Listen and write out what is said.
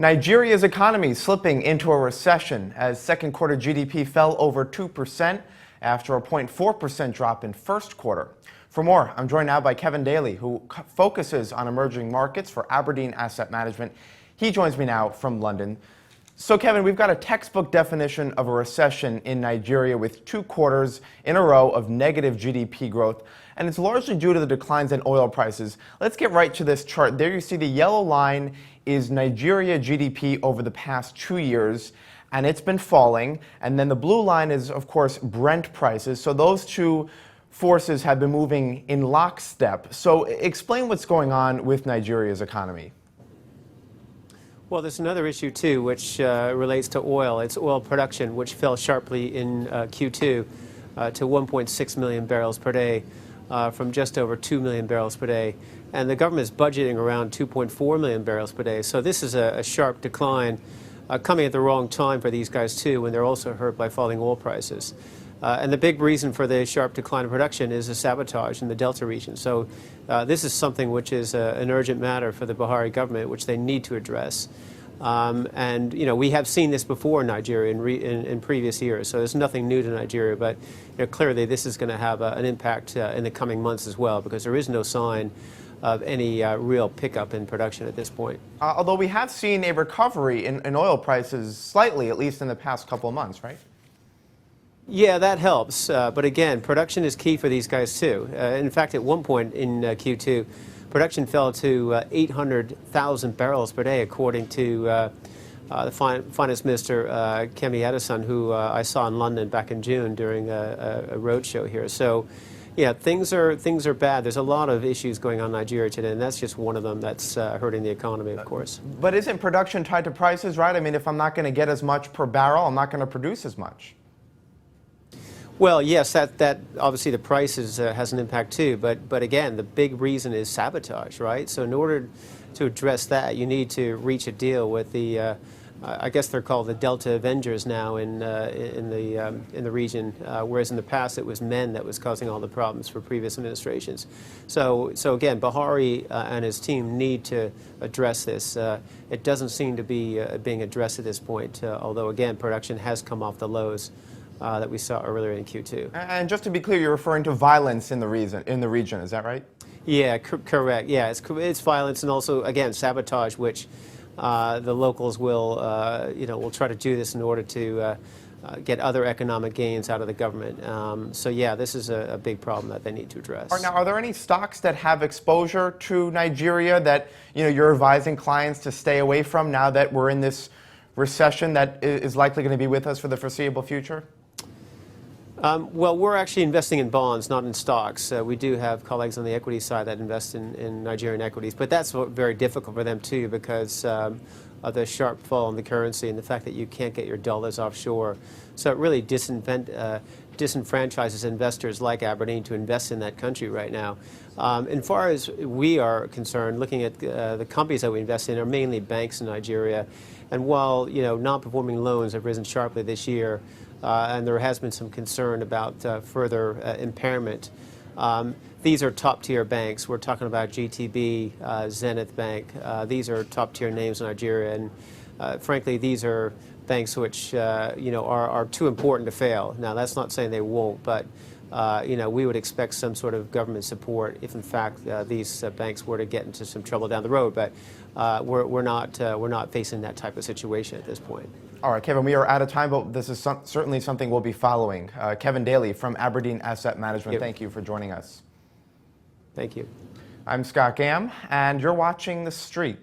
Nigeria's economy slipping into a recession as second quarter GDP fell over 2% after a 0.4% drop in first quarter. For more, I'm joined now by Kevin Daly, who focuses on emerging markets for Aberdeen Asset Management. He joins me now from London. So Kevin, we've got a textbook definition of a recession in Nigeria with 2 quarters in a row of negative GDP growth, and it's largely due to the declines in oil prices. Let's get right to this chart. There you see the yellow line is Nigeria GDP over the past 2 years, and it's been falling. And then the blue line is, of course, Brent prices. So those two forces have been moving in lockstep. So explain what's going on with Nigeria's economy. Well, there's another issue, too, which relates to oil. It's oil production, which fell sharply in Q2 to 1.6 million barrels per day from just over 2 million barrels per day. And the government is budgeting around 2.4 million barrels per day. So this is a sharp decline coming at the wrong time for these guys, too, when they're also hurt by falling oil prices. And the big reason for the sharp decline in production is the sabotage in the Delta region. So this is something which is an urgent matter for the Buhari government, which they need to address. And, you know, we have seen this before in Nigeria in previous years, so there's nothing new to Nigeria. But clearly this is going to have an impact in the coming months as well, because there is no sign of any real pickup in production at this point. Although we have seen a recovery in oil prices slightly, at least in the past couple of months, right? Yeah, that helps. But again, production is key for these guys, too. In fact, at one point in Q2, production fell to 800,000 barrels per day, according to the Finance Minister, Kemi Adesan, who I saw in London back in June during a roadshow here. So, yeah, things are bad. There's a lot of issues going on in Nigeria today, and that's just one of them that's hurting the economy, of course. But isn't production tied to prices, right? I mean, if I'm not going to get as much per barrel, I'm not going to produce as much. Well, yes, that obviously the price has an impact too, but again, the big reason is sabotage, right? So in order to address that, you need to reach a deal with the, I guess they're called the Delta Avengers now in the region, whereas in the past it was men that was causing all the problems for previous administrations. So again, Buhari and his team need to address this. It doesn't seem to be being addressed at this point, although again, production has come off the lows that we saw earlier in Q2. And just to be clear, you're referring to violence in the region, is that right? Yeah, correct. Yeah, it's violence and also, again, sabotage, which the locals will, will try to do this in order to get other economic gains out of the government. So yeah, this is a big problem that they need to address. Now, are there any stocks that have exposure to Nigeria that you're advising clients to stay away from now that we're in this recession that is likely going to be with us for the foreseeable future? Well, we're actually investing in bonds, not in stocks. We do have colleagues on the equity side that invest in Nigerian equities, but that's very difficult for them too because of the sharp fall in the currency and the fact that you can't get your dollars offshore. So it really disenfranchises investors like Aberdeen to invest in that country right now. As far as we are concerned, looking at the companies that we invest in are mainly banks in Nigeria. And while non-performing loans have risen sharply this year, and there has been some concern about further impairment, these are top-tier banks. We're talking about GTB, Zenith Bank. These are top-tier names in Nigeria, and frankly, these are banks which are too important to fail. Now, that's not saying they won't, but we would expect some sort of government support if, in fact, these banks were to get into some trouble down the road. But we're not facing that type of situation at this point. All right, Kevin, we are out of time, but this is certainly something we'll be following. Kevin Daly from Aberdeen Asset Management, thank you for joining us. Thank you. I'm Scott Gam, and you're watching The Street.